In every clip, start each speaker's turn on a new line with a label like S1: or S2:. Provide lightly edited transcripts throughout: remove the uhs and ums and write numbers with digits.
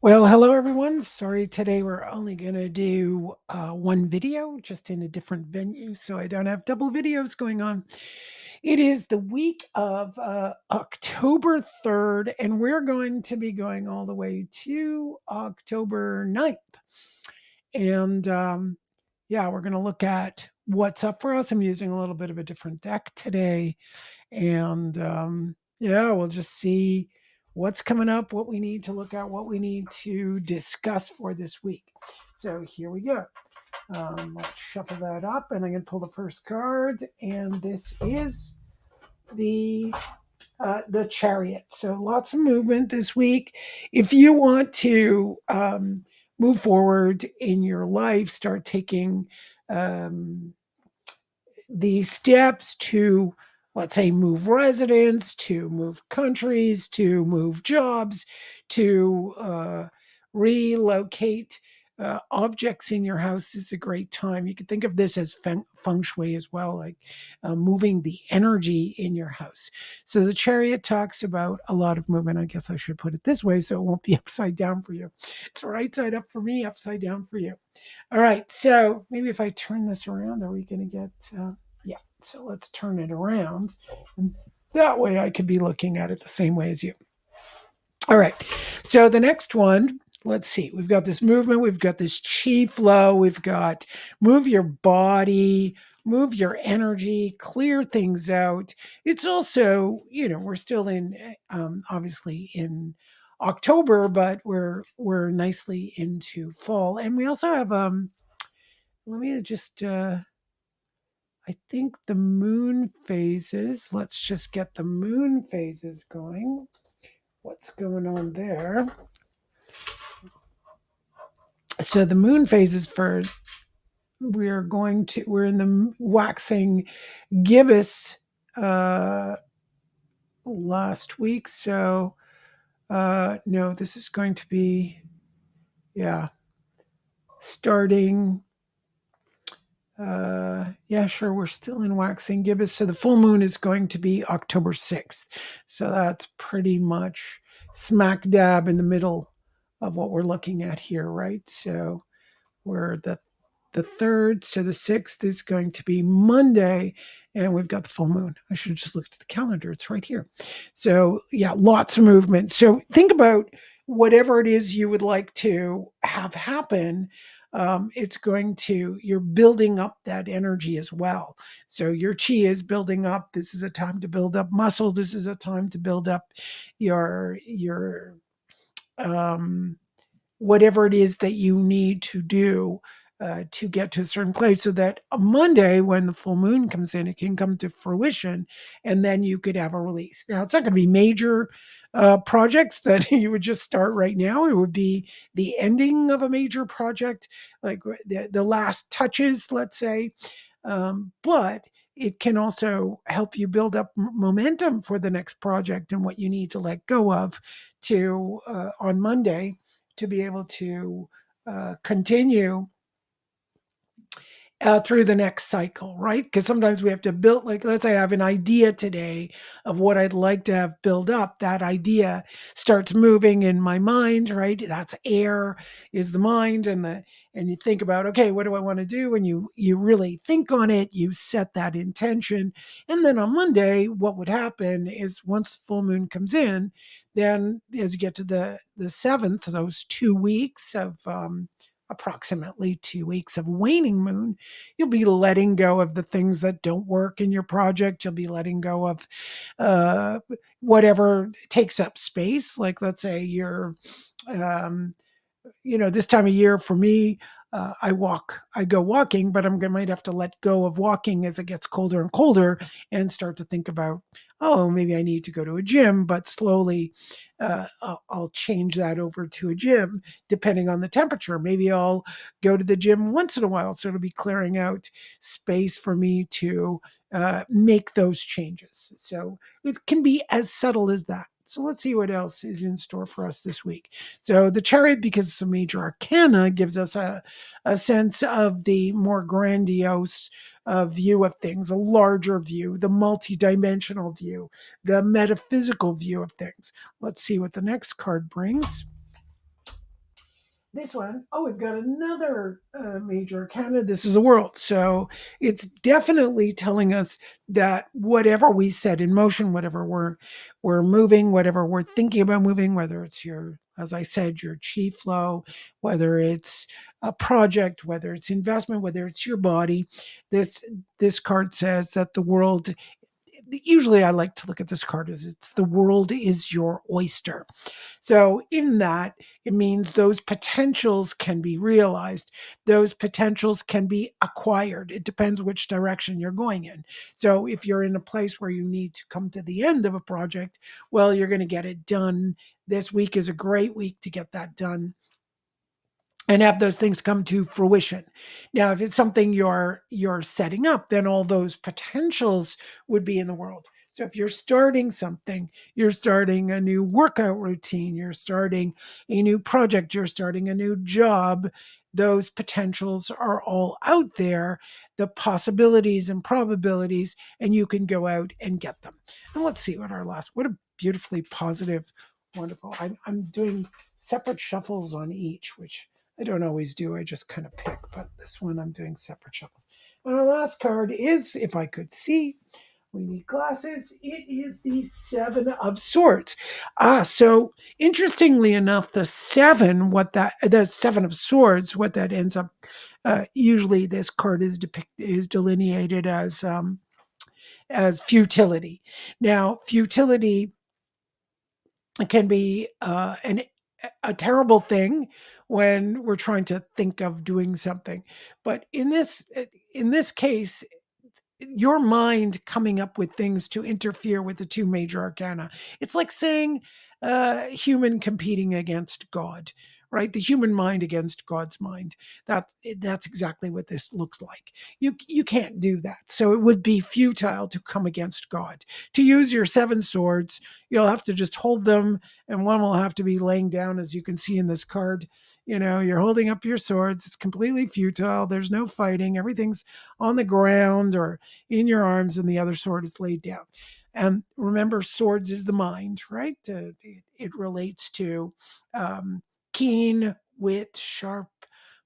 S1: Well, hello everyone. Sorry, today we're only going to do one video just in a different venue, so I don't have double videos going on. It is the week of October 3rd, and we're going to be going all the way to October 9th. And yeah, we're going to look at what's up for us. I'm using a little bit of a different deck today. And yeah, we'll just see what's coming up, what we need to look at, what we need to discuss for this week. So here we go. Let's shuffle that up, and I'm going to pull the first card, and this is the Chariot. So lots of movement this week. If you want to move forward in your life, start taking um, the steps to, let's say, move residence, to move countries, to move jobs, to relocate objects in your house is a great time. You could think of this as feng shui as well, like moving the energy in your house. So the Chariot talks about a lot of movement. I guess I should put it this way so it won't be upside down for you. It's right side up for me, upside down for you. All right, so maybe if I turn this around, are we going to get, yeah, so let's turn it around. And that way I could be looking at it the same way as you. All right, so the next one, let's see, we've got this movement, we've got this chi flow, we've got move your body, move your energy, clear things out. It's also, we're still in, obviously in October, but we're nicely into fall, and we also have let me just, I think the moon phases, let's just get the moon phases going. What's going on there? So the moon phases for, we're in the waxing gibbous uh, last week. So, no, this is going to be, yeah, starting yeah, sure. We're still in waxing gibbous. So the full moon is going to be October 6th. So that's pretty much smack dab in the middle of what we're looking at here, right? So we're the third. So the 6th is going to be Monday, and we've got the full moon. I should have just looked at the calendar. It's right here. So yeah, lots of movement. So think about whatever it is you would like to have happen. It's going to, you're building up that energy as well. So your chi is building up. This is a time to build up muscle. This is a time to build up your um, whatever it is that you need to do to get to a certain place, so that a Monday, when the full moon comes in, it can come to fruition, and then you could have a release. Now, it's not going to be major projects that you would just start right now. It would be the ending of a major project, like the last touches, let's say. But it can also help you build up momentum for the next project and what you need to let go of to on Monday to be able to continue through the next cycle, right? Because sometimes we have to build, like, let's say I have an idea today of what I'd like to have build up. That idea starts moving in my mind, right? That's air is the mind, and you think about, okay, what do I want to do? And you really think on it, you set that intention. And then on Monday, what would happen is once the full moon comes in, then as you get to the seventh, those 2 weeks of approximately 2 weeks of waning moon, you'll be letting go of the things that don't work in your project. You'll be letting go of uh, whatever takes up space. Like, let's say you're um, this time of year for me, I go walking, but might have to let go of walking as it gets colder and colder, and start to think about, oh, maybe I need to go to a gym, but slowly I'll change that over to a gym depending on the temperature. Maybe I'll go to the gym once in a while, so it'll be clearing out space for me to make those changes. So it can be as subtle as that. So let's see what else is in store for us this week. So the Chariot, because it's a major arcana, gives us a sense of the more grandiose view of things, a larger view, the multidimensional view, the metaphysical view of things. Let's see what the next card brings. this one, oh, we've got another major arcana. This is a world. So it's definitely telling us that whatever we set in motion, whatever we're moving, whatever we're thinking about moving, whether it's your, as I said, your chi flow, whether it's a project, whether it's investment, whether it's your body, this this card says that the world, usually I like to look at this card as it's the world is your oyster. So, in that, it means those potentials can be realized. Those potentials can be acquired. It depends which direction you're going in. So, if you're in a place where you need to come to the end of a project, well, you're going to get it done. This week is a great week to get that done and have those things come to fruition. Now, if it's something you're setting up, then all those potentials would be in the world. So if you're starting something, you're starting a new workout routine, you're starting a new project, you're starting a new job, those potentials are all out there, the possibilities and probabilities, and you can go out and get them. And let's see what our last, what a beautifully positive, wonderful. I'm doing separate shuffles on each, which I don't always do. I just kind of pick, but this one I'm doing separate shuffles. And our last card is, if I could see, we need glasses. It is the Seven of Swords. So interestingly enough, the Seven of Swords, what that ends up, usually this card is delineated as futility. Now, futility can be a terrible thing when we're trying to think of doing something. But in this case, your mind coming up with things to interfere with the two major arcana. It's like saying human competing against God, right? The human mind against God's mind. That's exactly what this looks like. You can't do that. So it would be futile to come against God. To use your seven swords, you'll have to just hold them, and one will have to be laying down, as you can see in this card. You're holding up your swords. It's completely futile. There's no fighting. Everything's on the ground or in your arms, and the other sword is laid down. And remember, swords is the mind, right? It relates to um, keen wit, sharp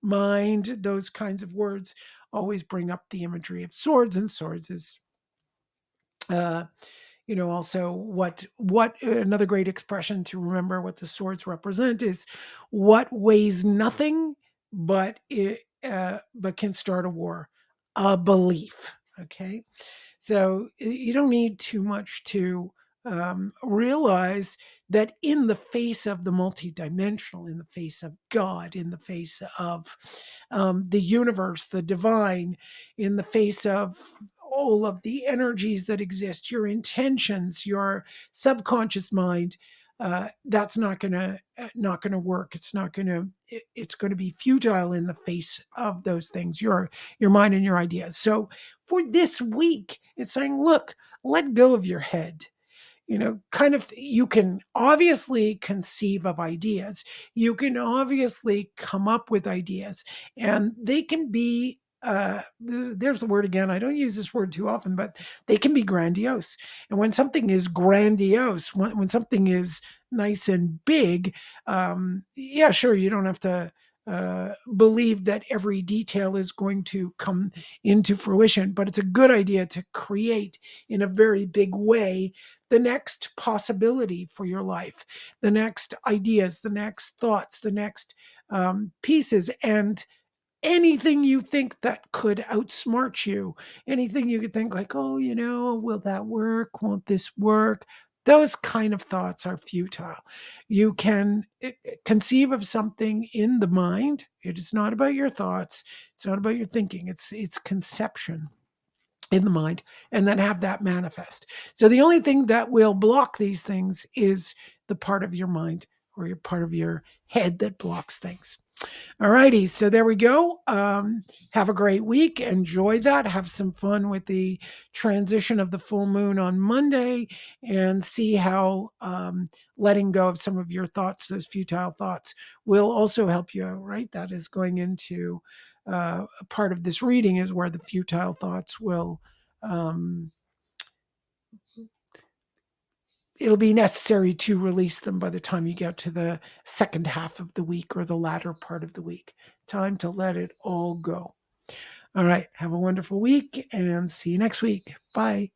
S1: mind. Those kinds of words always bring up the imagery of swords, and swords is uh, also what another great expression to remember what the swords represent is what weighs nothing but can start a war, a belief. Okay, so you don't need too much to realize that in the face of the multidimensional, in the face of God, in the face of the universe, the divine, in the face of all of the energies that exist, your intentions, your subconscious mind, that's not gonna work. It's gonna be futile in the face of those things. Your mind and your ideas. So for this week, it's saying, look, let go of your head. Kind of, you can obviously conceive of ideas. You can obviously come up with ideas, and they can be, there's the word again. I don't use this word too often, but they can be grandiose. And when something is grandiose, when something is nice and big, yeah, sure, you don't have to believe that every detail is going to come into fruition, but it's a good idea to create in a very big way the next possibility for your life, the next ideas, the next thoughts, the next pieces, and anything you think that could outsmart you, anything you could think like, oh, will that work? Won't this work? Those kind of thoughts are futile. You can conceive of something in the mind. It is not about your thoughts. It's not about your thinking. It's conception in the mind, and then have that manifest. So the only thing that will block these things is the part of your mind or your part of your head that blocks things. All righty. So there we go. Have a great week. Enjoy that. Have some fun with the transition of the full moon on Monday and see how letting go of some of your thoughts, those futile thoughts, will also help you out, right? That is going into a part of this reading is where the futile thoughts will. Um, it'll be necessary to release them by the time you get to the second half of the week or the latter part of the week. Time to let it all go. All right. Have a wonderful week and see you next week. Bye.